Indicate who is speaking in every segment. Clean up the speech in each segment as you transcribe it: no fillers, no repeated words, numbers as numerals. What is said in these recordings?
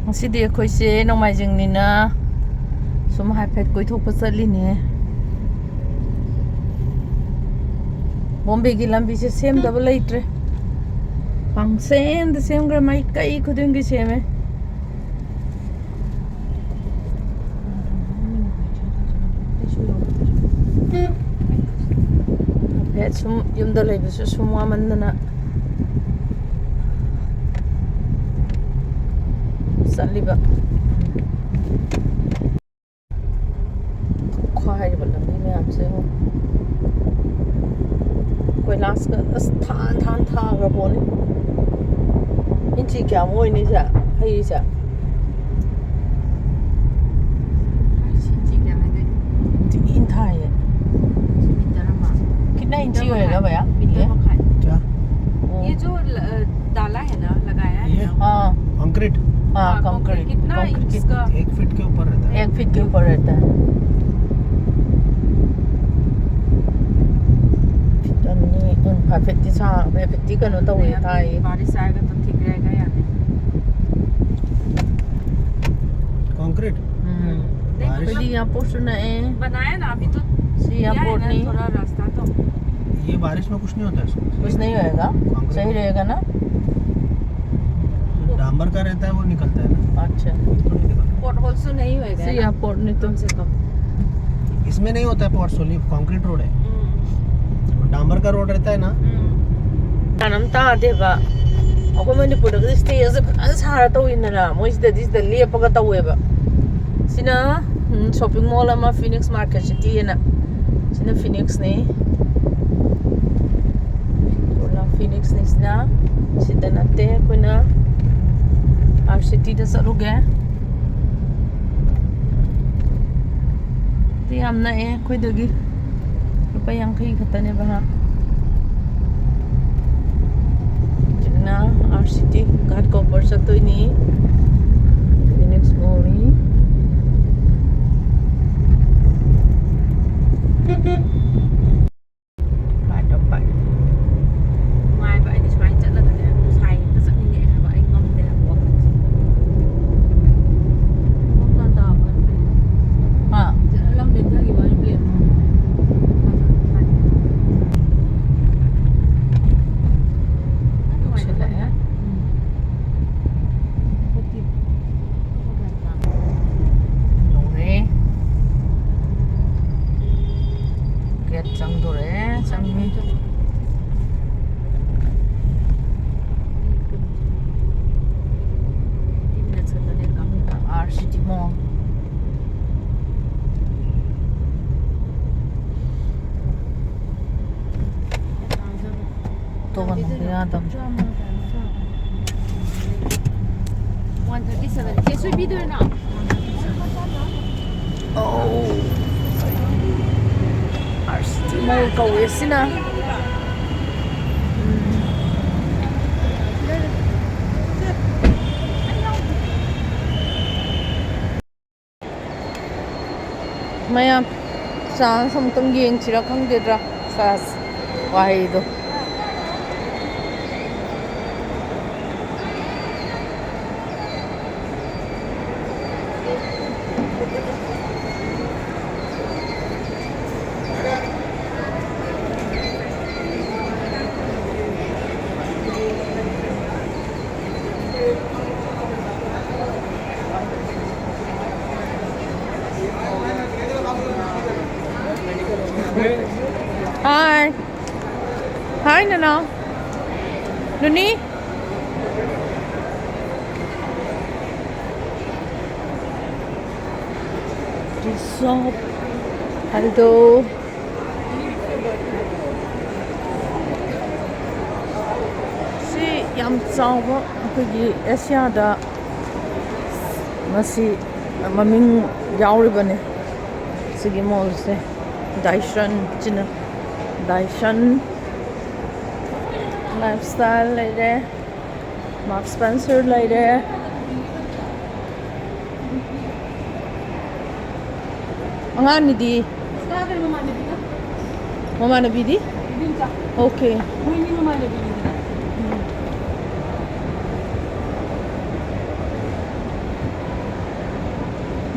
Speaker 1: ꯉꯁꯤꯗꯤ ꯑꯩꯈꯣꯏꯁꯦ ꯅꯣꯡꯃꯥꯏꯖꯤꯡꯅꯤꯅ ꯁꯨꯝ ꯍꯥꯏꯐꯦꯠ ꯀꯣꯏꯊꯣꯛꯄ ꯆꯠꯂꯤꯅꯦ ꯕꯣꯝꯕꯦꯒꯤ ꯂꯝꯕꯤꯁꯦ ꯁꯦꯝꯗꯕ ꯂꯩꯇ꯭ꯔꯦ ꯄꯪꯁꯦꯝꯗ ꯁꯦꯝꯈ꯭ꯔꯦ ꯃꯥꯏꯀꯩ ꯈꯨꯗꯤꯡꯒꯤ ꯁꯦꯝꯃꯦ ꯍꯥꯏꯐꯦꯠ ꯁꯨꯝ ꯌꯨꯝꯗ ꯂꯩꯕꯁꯨ ꯁꯨꯝ ꯋꯥꯃꯟꯗꯅ ꯆꯠꯂꯤꯕ ꯈ꯭ꯋꯥꯏꯔꯤꯕ ꯂꯝꯕꯤ ꯃꯌꯥꯝꯁꯦ ꯀꯣꯏꯂꯥꯁꯀ ꯑꯁ ꯊꯥꯟ ꯊꯥꯈ꯭ꯔꯕꯣꯅꯤ ꯏꯟꯆꯤ ꯀꯌꯥꯃꯨꯛ ꯑꯣꯏꯅꯤꯁꯦ ꯍꯩꯁꯦ तीन था कितना इंची होएगा भैया
Speaker 2: क्या
Speaker 3: ये जो डाला है ना लगाया है
Speaker 2: ये
Speaker 1: हाँ
Speaker 2: कंक्रीट
Speaker 1: हाँ कंक्रीट
Speaker 3: कितना इंच का
Speaker 2: 1 फीट के ऊपर रहता है
Speaker 1: 1 फीट के ऊपर रहता है फिफ्टी कनो तो हुई था ये
Speaker 3: बारिश आएगा तो ठीक रहेगा या नहीं
Speaker 2: कंक्रीट बारिश
Speaker 1: jadi यहाँ पोस्ट ना है
Speaker 3: बनाया ना अभी तो
Speaker 1: सी यहाँ
Speaker 3: किया है
Speaker 1: पोर्ट
Speaker 3: ना
Speaker 1: नहीं
Speaker 3: थोड़ा रास्ता तो
Speaker 2: ये बारिश में कुछ नहीं होता है इसको
Speaker 1: कुछ नहीं होएगा सही रहेगा ना
Speaker 2: डांबर का रहता है वो निकलता है ना
Speaker 1: अच्छा
Speaker 2: थोड़ी निकलता
Speaker 3: पोर्ट होल से नहीं होएगा
Speaker 1: सी यहाँ पोर्ट नहीं तो
Speaker 3: कम से कम
Speaker 2: है। इसमें नहीं होता है पॉट सोली कंक्रीट रोड है डांबर का रोड रहता है ना
Speaker 1: ꯀꯥꯟꯅꯝ ꯇꯥꯗꯦꯕ ꯑꯩꯈꯣꯏ ꯃꯅꯤꯄꯨꯔꯗꯒꯗꯤ ꯁ꯭ꯇꯦꯖꯁꯦ ꯐꯖꯅ ꯁꯥꯔ ꯇꯧꯋꯤꯗꯅ ꯃꯣꯏꯁꯤꯗꯗꯤ ꯁꯤꯗ ꯂꯦꯞꯄꯒ ꯇꯧꯋꯦꯕ ꯁꯤꯅ ꯁꯣꯞꯄꯤꯡ ꯃꯣꯜ ꯑꯃ ꯐꯤꯅꯤꯛꯁ ꯃꯥꯔꯀꯦꯠ ꯁꯤꯇꯤ ꯑꯅ ꯁꯤꯅ ꯐꯤꯅꯤꯛꯁꯅꯤ ꯐꯤꯅꯤꯛꯁꯅꯤ ꯁꯤꯅ ꯁꯤꯗ ꯅꯠꯇꯦ ꯑꯩꯈꯣꯏꯅ ꯑꯥꯔ ꯁꯤꯇꯤꯗ ꯆꯠꯂꯨꯒꯦ ꯌꯥꯝ ꯅꯛꯑꯦ ꯑꯩꯈꯣꯏꯗꯒꯤ ꯂꯨꯄꯥ 50 ꯈꯛꯇꯅꯦꯕ ꯍꯥ आर सिटी घाट कोपर चतोइनी फिनिक्स मोरी right up back
Speaker 3: ngoài vậy thì xoay chắc là cái này xài nó rất nhẹ và anh ngâm để làm uống không còn tàu
Speaker 1: ha
Speaker 3: lâu đến thời kỳ mới liền
Speaker 1: तो यादम
Speaker 3: 137 ये सुई भी दो ना
Speaker 1: are city मोल कौवे सिना ꯃꯌꯥꯝ chance ꯑꯃꯨꯛꯇꯪ ꯌꯦꯡꯁꯤꯔꯥ ꯈꯪꯗꯦꯗ꯭ꯔꯥ ꯁꯥꯁ ꯋꯥꯍꯩꯗꯣ Hi. Hi, Nana. Nuni? Resort. Hello. Si yam chawa ꯑꯩꯈꯣꯏꯒꯤ ꯑꯦꯁꯤꯌꯥꯗ ꯃꯁꯤ ꯃꯃꯤꯡ ꯌꯥꯎꯔꯤꯕꯅꯦ ꯁꯤꯒꯤ ꯃꯣꯜꯁꯦ Dyson China Dyson Lifestyle lady Mark Spencer lady Angani di Mama na bidi Okay
Speaker 3: mama na bidi.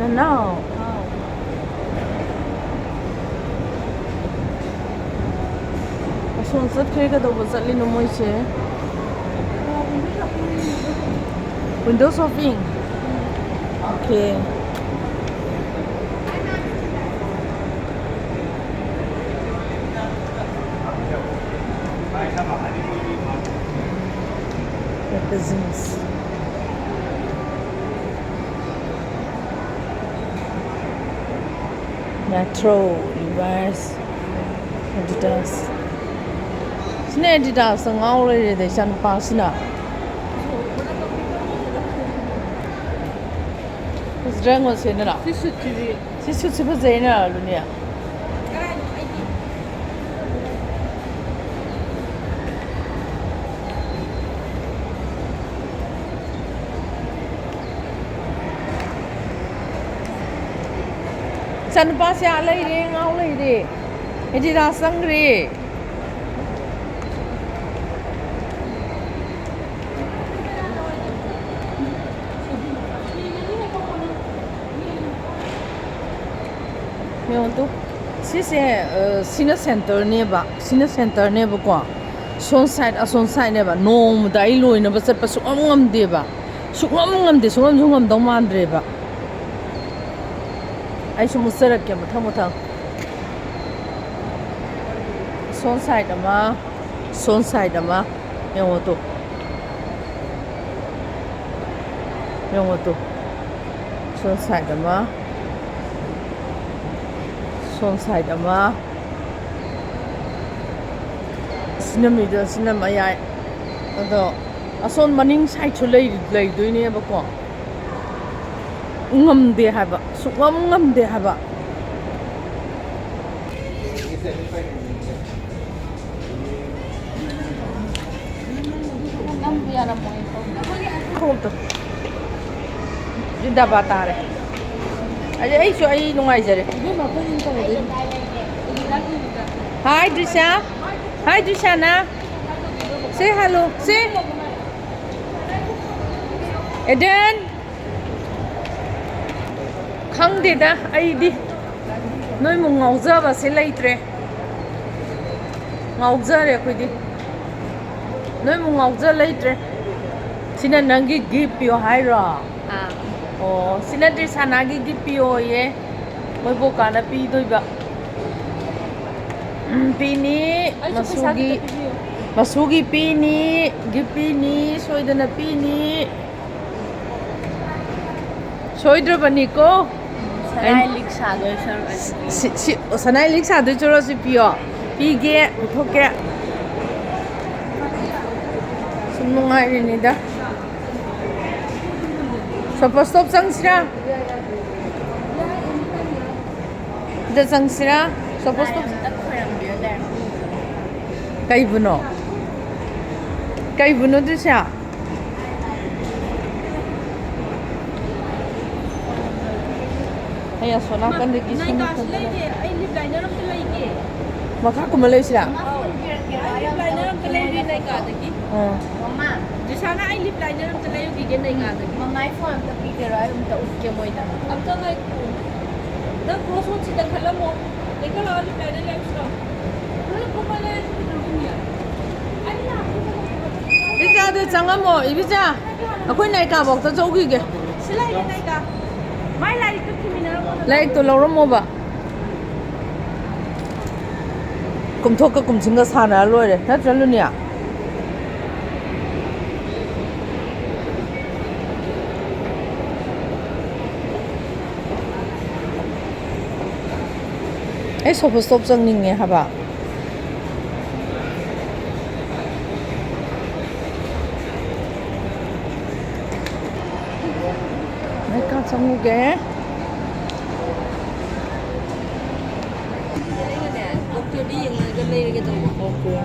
Speaker 1: Now. Asun sat khe ka do bazali no moi che. Window shopping. Okay. Represents. Metro, Levi's, Adidas. Sini Adidas ang awal ni deh, jangan pas na. Sedang macam ni lah. Sisu siapa zina dunia. Jangan pas ya lagi deh, ngau lagi deh. Adidas sangri. Itu, sini center ni ba, sini center ni bukan, son side ni ba, nom dah ilu ini besar pasuk ngam dia ba, ngam dong mandre ba. Ai semua serak ke, mutang. Son side ama, yang itu, son side ama. Son side ama sinam ayai ado ason maning side chu lei doi ne ba ko ngam de ha ba ngam de ha ba ngam biya na mo ko to jinda ba ta re ai so ai nungai jare Hi Trisha. Hi Trishana. Say hello. Say. Eden. Khangde da ai di. Noi mu ngauza ba se laitre. Ngauza re koi di. Noi mu ngauza laitre. Sina nangi gift yo hai ra. Oh, sina Trishana gi gift yo ye. Moi bo kana pi doi ba. Pini, masugi pini, gipini, soidana pini, soidra baniko.
Speaker 3: Sanai liksa doi sir.
Speaker 1: Sanai liksa doi choro si pio, pige, thoke. Sumungai ini dah. Stop sang sira. Dah sang sira. Stop. Kay buno tu siya. Ay, so na kan digi sino ko.
Speaker 3: Ay lip liner am talay ke.
Speaker 1: Makakumalay sila.
Speaker 3: Lip liner am talay rin ay kadagi. Mama, di sana ay lip liner am talay yung gigin ay kadagi. Mama phone ta picture ay um ta uske mo ita. Ab ta ngay ko. Na cross mo si dakhala mo. Ikaw lang lip liner lang siya. Ano ko pala Ibiza de jangan mo, Ibiza. Aku naik kabok, tak jauh gigi. Sila ini naik ka. Mai lari tu kriminal mo.
Speaker 1: Lari tu lorong mo ba? Kumthok ka kumchinga sana loi re. Na jalu niya. Eh, stop jang ning nge haba. Samugge.
Speaker 3: Doktor di yang galay gitu.
Speaker 1: Okay.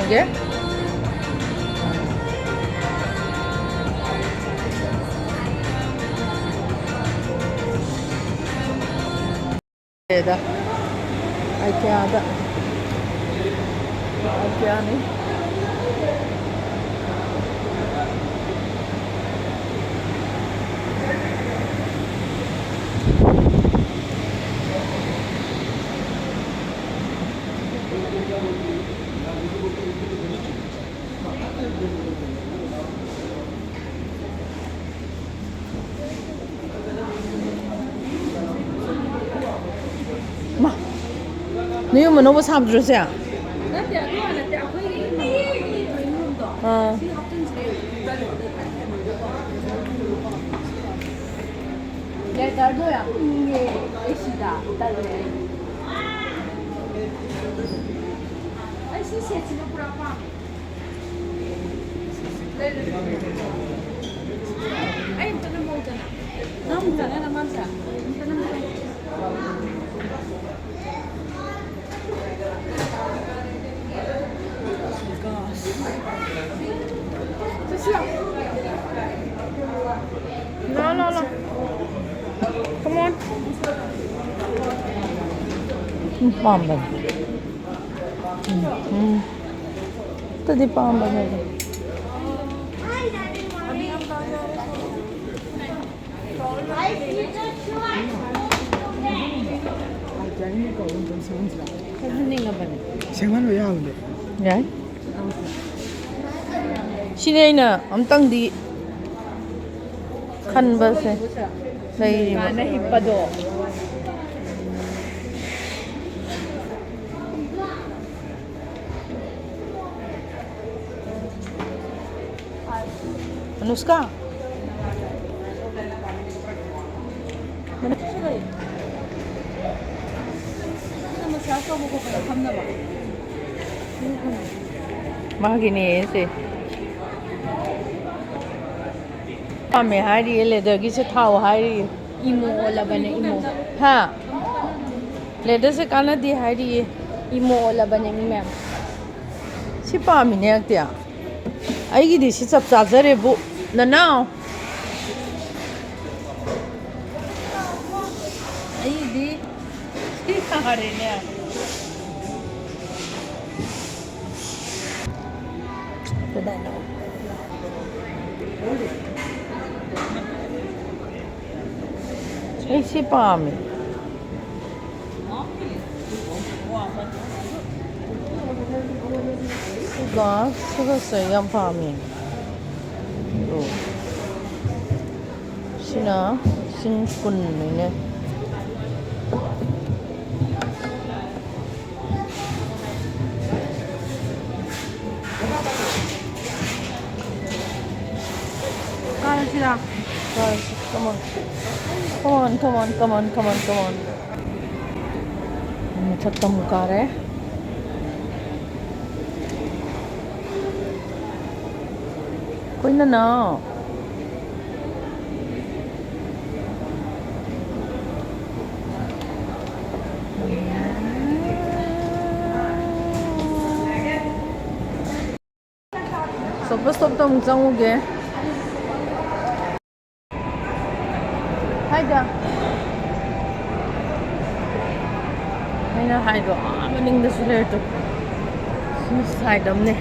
Speaker 1: 이게? 얘다. 아이케아다. 아이케아네. 마, 너 이거 너무 삼주세요.
Speaker 3: 나한테 안 좋아하는데 아버지 룸도
Speaker 1: 어.
Speaker 3: 시 합정지에 야 달도야 이게 애시다 달래 아이 시시해 지금 불아파 아이 인터넷 먹잖아 나 먹잖아 나 만사 인터넷 먹
Speaker 1: No, no, no. Come on. Pamba. Tadi pamba niya.
Speaker 2: 생활로 해야 하는데.
Speaker 1: Right? Sinay amtang di kan ba se dai
Speaker 3: na hipado
Speaker 1: Anuska
Speaker 3: 한번 잘 써보고 그냥 갔나 봐
Speaker 1: mahagini ese pame hari le dagi se thao hari
Speaker 3: 이모 올라가네 이모
Speaker 1: ha le da se kana di hari
Speaker 3: 이모 올라가네 맴
Speaker 1: si pame ne aktia ai gi di si chap cha jare bu na now ai di si hari ne Today no. Ay, si Pami. Suga sa yung Pami. Sina, kun ne.
Speaker 3: 가는 시랑
Speaker 1: Guys, come on. Come on, come on, come on, come on, come on. Michatta mukha rahe. Koi na na. Stop to mukha uge. Hayda. Hayna haydo. Maning da sule to. Haydam ne.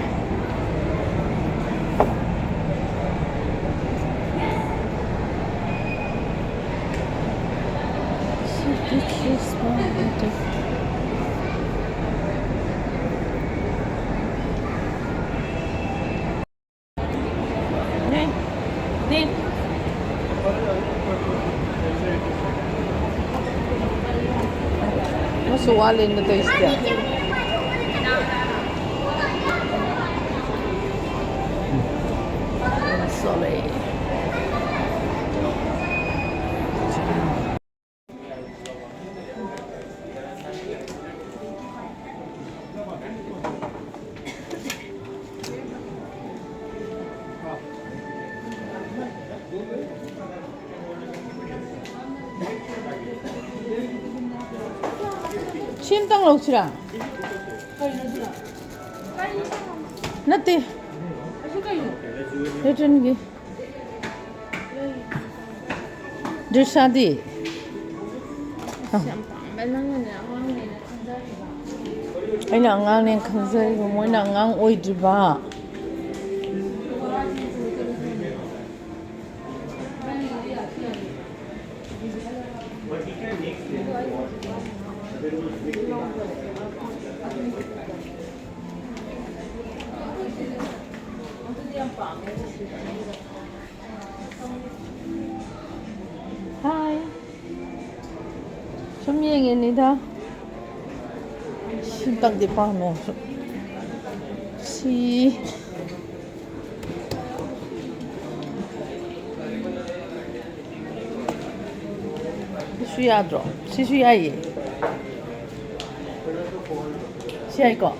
Speaker 1: Ne? Ne? Masuwalin na to isda. Sorry. Siyem tang lau sila. Nate.
Speaker 3: Ano kayo?
Speaker 1: Return gi. Dirshadi.
Speaker 3: Siyang panggalang na ako ang nila.
Speaker 1: Aina angang ne khanzai ko moina angang oidriba. Hi. 좀 얘기합니다. 신딱 디파면 시需要做，是需要嘢，下一个，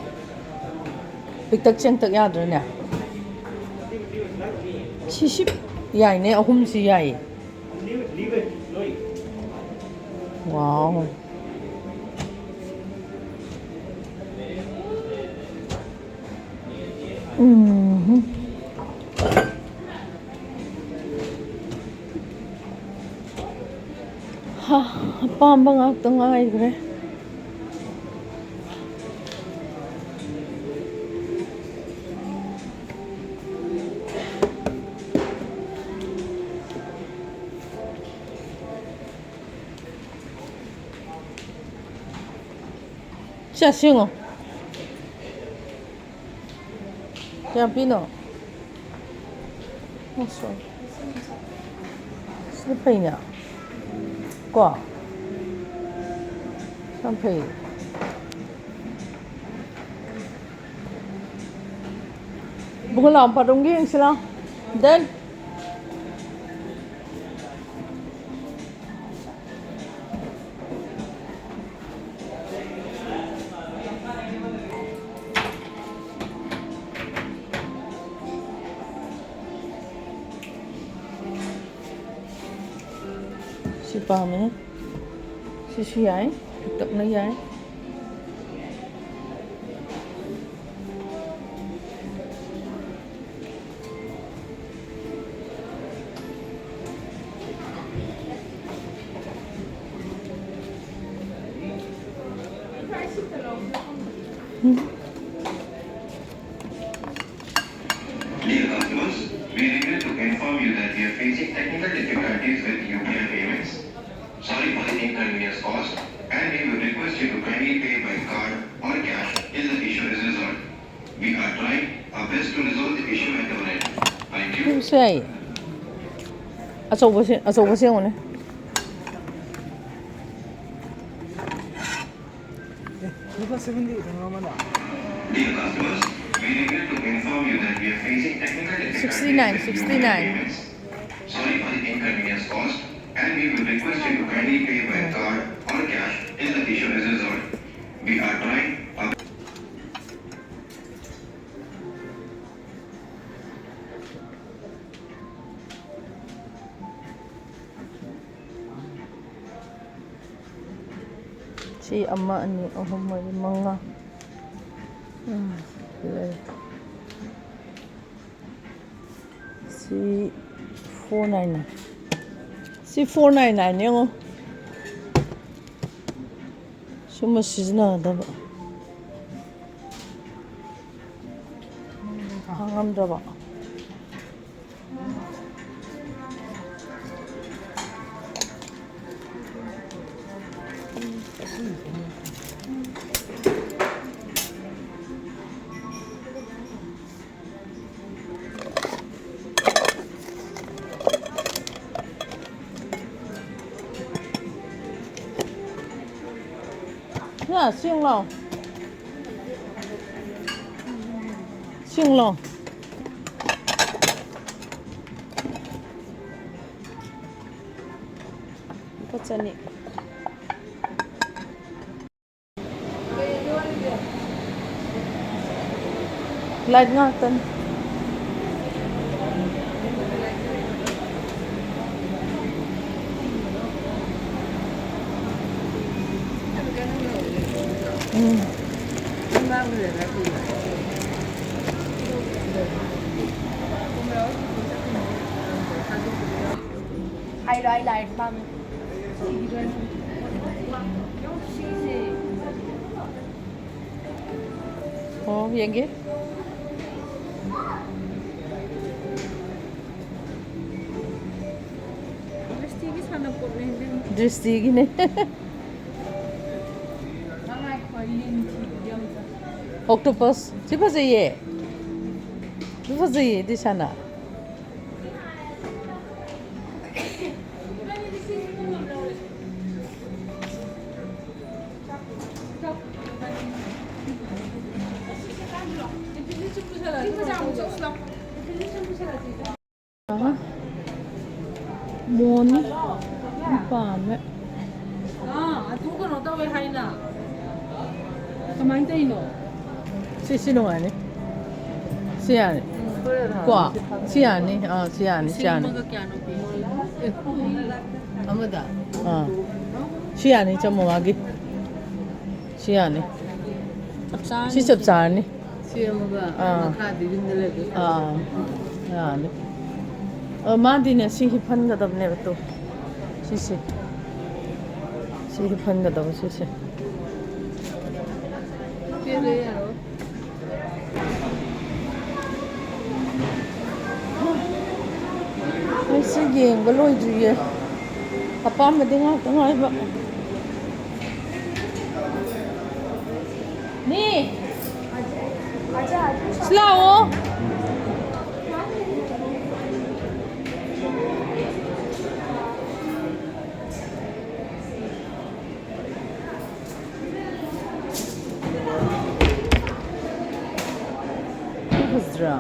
Speaker 1: 빅덕쟁덕야들냐70 야이네 어홈시 야이 와우 하 아빠 한방 왔던 아이 그래下行哦，这边呢，我说，是配呢，挂，上配，不过老把东西是了，等。Siapa ni? Sisi ai, tak nak ai.
Speaker 4: Dear customers, we regret to inform you that we are facing technical difficulties with UPI payments. Sorry for the inconvenience caused, and we would request you to kindly pay by card or cash till the issue is resolved. We are trying our best to resolve the issue at our end. Thank you.
Speaker 1: Siapa? Asal bersih mana?
Speaker 4: Dear customers, we regret to inform you that we are facing technical difficulties
Speaker 1: 69,
Speaker 4: with
Speaker 1: 69.
Speaker 4: UPI payments. Sorry for the inconvenience caused, and we would request you to kindly pay by card or cash till the issue is resolved. We are trying our
Speaker 1: Si ama ni may mga si 499 si 499 yung suma sizinada ba hangam da ba呀，姓了，姓了。이거 짜니. Light nga tan.
Speaker 3: 라이라이라이 밤.
Speaker 1: 얘기?
Speaker 3: TV sana po na hindi.
Speaker 1: Dristigine.
Speaker 3: Mga koilin yung
Speaker 1: Octopus. Si fazeye. Si fazeye di sana. Aha. Moni. Pame.
Speaker 3: Adugo no daw ay hay na. Kamain tayo no.
Speaker 1: Sino nga ni? Siya ni. Kwa. Siya ni. Siya ni. Siya ni.
Speaker 3: Amada.
Speaker 1: Siya ni. Siya mo magi. Siya ni. Si sabsa ni.
Speaker 3: Siya mga makadi din talaga.
Speaker 1: Yani. 마디네 시힙한가답네 또 시시 시힙한가답 시시
Speaker 3: Pero yan.
Speaker 1: Ay sige galoy juye papa me dinga tanga iba ni Slow Здра.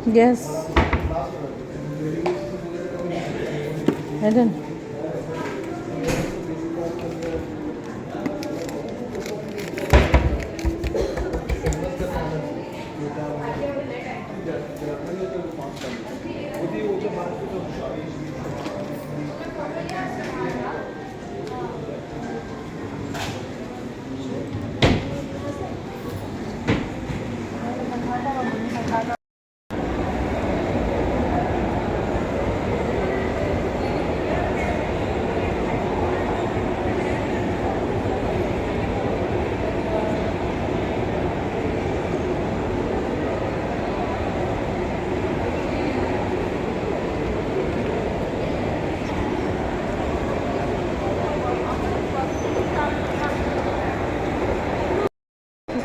Speaker 1: Yes. Hidden.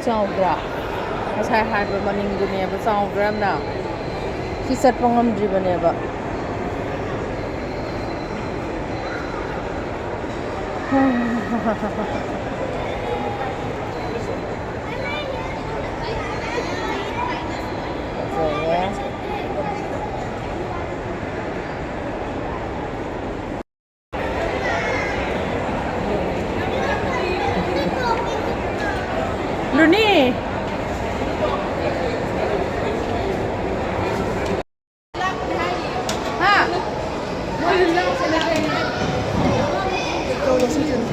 Speaker 1: Chowdra. Masaya hard ba maninggo niya ba chowdra na. Kisat pangamdri ba niya ba? Luni. Ha.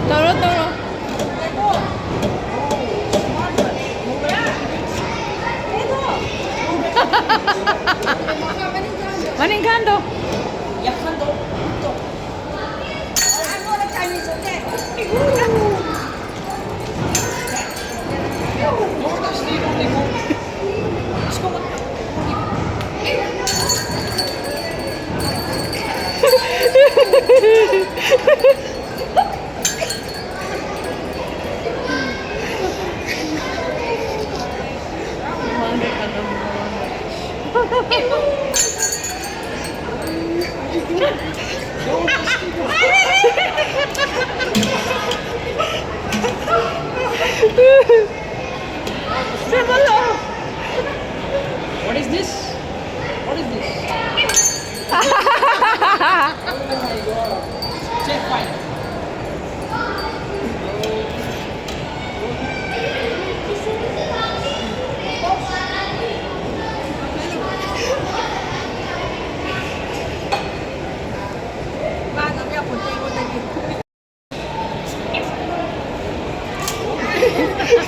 Speaker 1: Toro toro. Maningkando. What is this? What is this?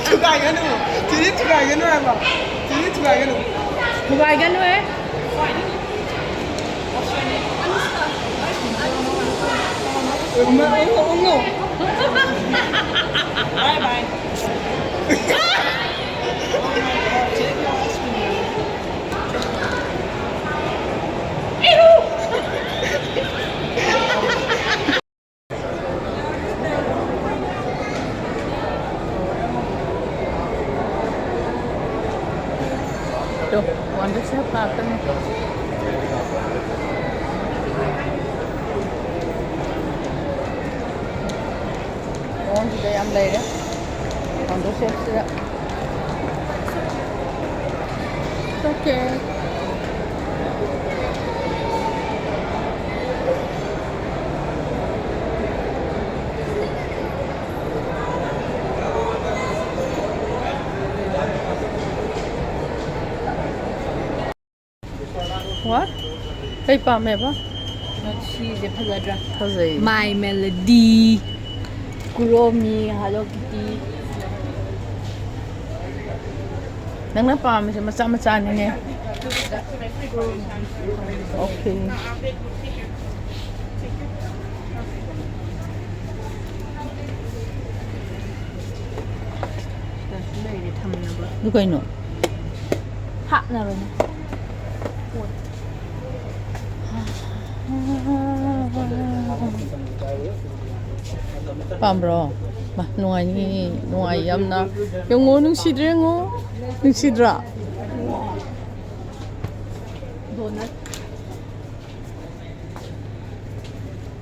Speaker 2: 추가하겠노. 지리 추가하겠노 해봐. 지리 추가하겠노.
Speaker 1: 두바이간 왜?
Speaker 2: 엄마 엉엉.
Speaker 1: Tuh, wonder siapa akan Oh, sudah yang lain ya. Wonder siapa sudah. Okay. What? Kay pame ba?
Speaker 3: Let's see the Pazadra.
Speaker 1: Kasi
Speaker 3: My Melody. Kuromi, Hello Kitty.
Speaker 1: nang napame siya masama-sama niya. Okay. Ano kayo no?
Speaker 3: Ha na rin.
Speaker 1: Pambro. Ma, nungay yam na. Yung nung sidra ngo. Nung sidra.
Speaker 3: Donut.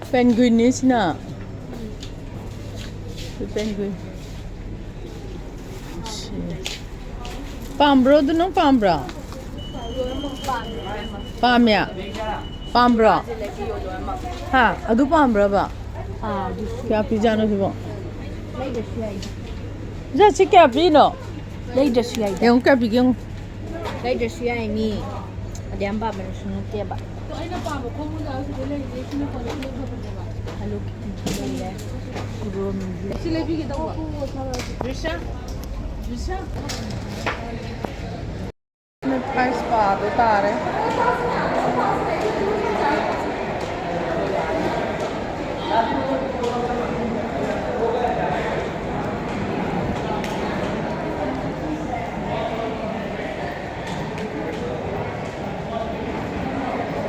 Speaker 1: Penguin ni sina. Penguin. Pambro doon ng pambra. Pamya. Pambra. Ha, adu pambra ba?
Speaker 3: Ah,
Speaker 1: Kya pi jano si bo?
Speaker 3: lay the shy.
Speaker 1: Ja si kya pi no?
Speaker 3: Lay the shy.
Speaker 1: Yung kya pi yung
Speaker 3: Lay the shy ni. Adiyan ba meron sunod kaya ba? Hello Kitty. Kuromi.
Speaker 1: May price pa ito tare.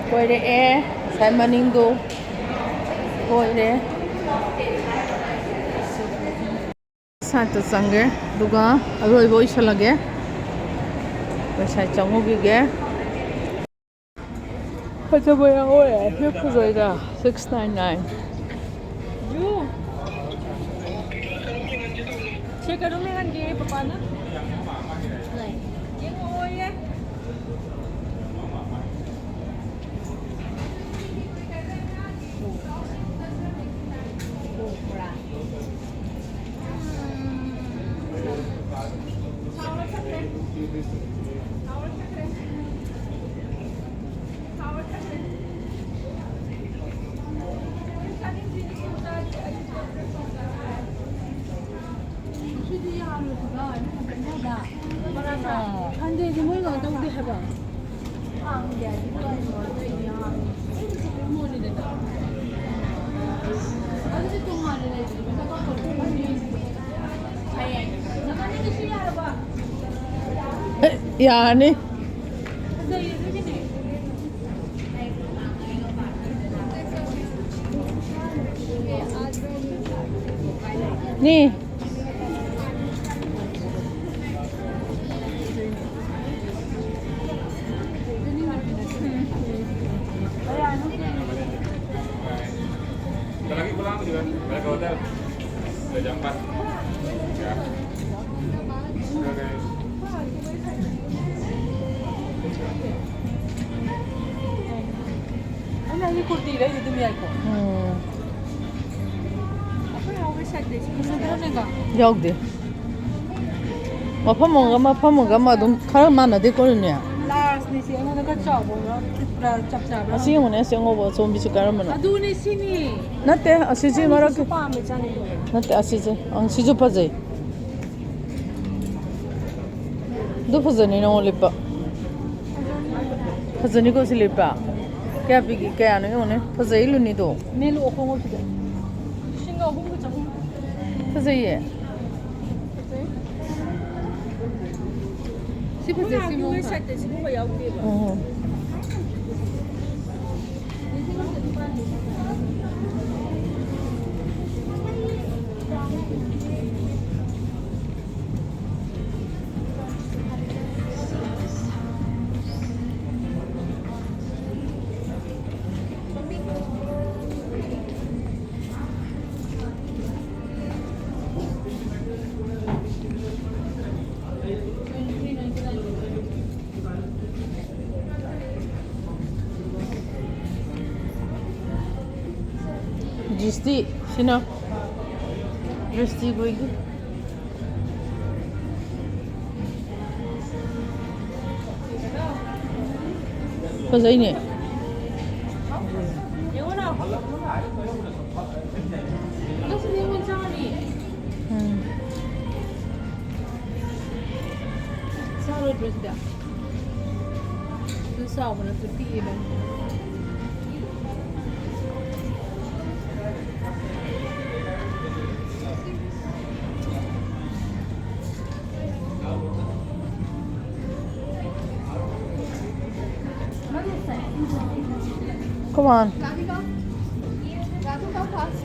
Speaker 1: Pwede sa Maninggo. Pwede. Santa Sangre. Duga. Aroy boy siya lagi. Pwede 정욱이게. Ito ba yung oe? Yung po ito. 699.
Speaker 3: You. Check out me kan dia papa na. Lai. Yang oh ya. 근데 이 모이가 어떤 게 해봐.
Speaker 1: Yani. Ni.
Speaker 5: Bentar lagi pulang juga balik ke hotel. Udah jam 4. Ya. Oke.
Speaker 3: Ano yung kurti rin dito may ako. Ako yung oversight din. Kusunod na nga.
Speaker 1: 여기. 마파먹가 마도 카라 만나데 거는야.
Speaker 3: Last ni siya ano nagka-chop mo. Chop-chop.
Speaker 1: 아시용네 생어버 좀 비치 가라면.
Speaker 3: Ado ni sini.
Speaker 1: 나때 아시지 말아게.
Speaker 3: Pa me chani.
Speaker 1: 나때 아시지. ang 시주파지. Do fazani na lipa. Fazani ko si lipa. Kaya pigi kaya ano yun eh. Fazai lu ni do.
Speaker 3: Melu ako mo pida. Singa ako mo sa ko.
Speaker 1: Fazai eh.
Speaker 3: Si pa si mo sa te si mo yaw di ba.
Speaker 1: Oo. Jisti, sino? Jisti ko iki. Fazai ni.
Speaker 3: Yung ano? Kasi ni mo sa ni. Sa ro dress da. Tu sa mo na tu pi ba.
Speaker 1: Come on.
Speaker 3: Ratu come fast.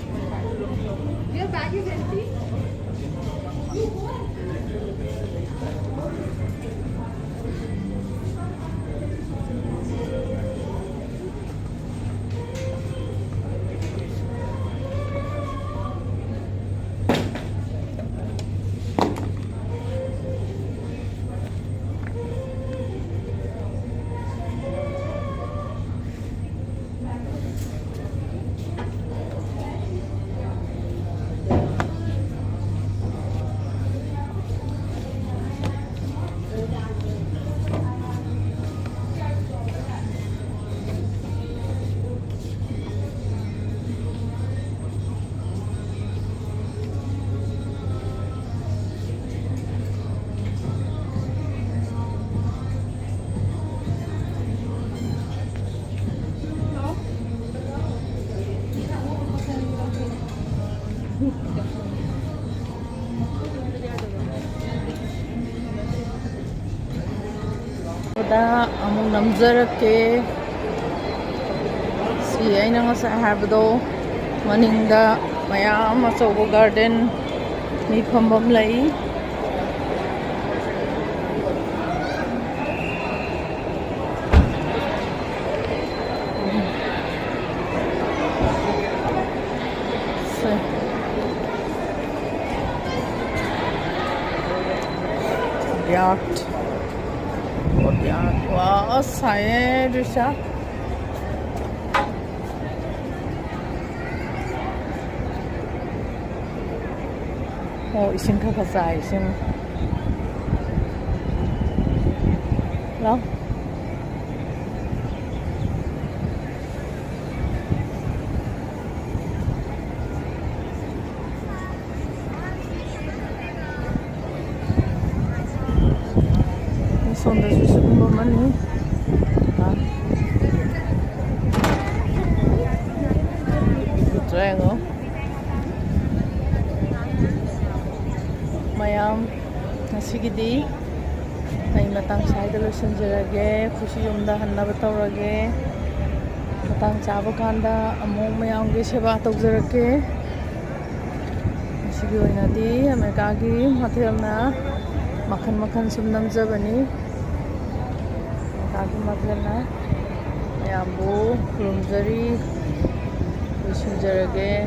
Speaker 3: Your bag is empty.
Speaker 1: Da among namjarake si aina nga sa habdo maningda mayam asobo garden ni phambam lai yacht. Wow, saya Risha. Oh, ising kakasay, ising. Lang. Sonda susu kumbaman ni. Betul oh. Mayam nasigidi. Nay matang side lo sanjarage, khushi yumda hanna batawrage. Matang chaba kanda among mayam ge seba tawjarake. Sigi oina di America gi mathelna makan sum namjabani. Kaki matlana yambu rumjari sunjarage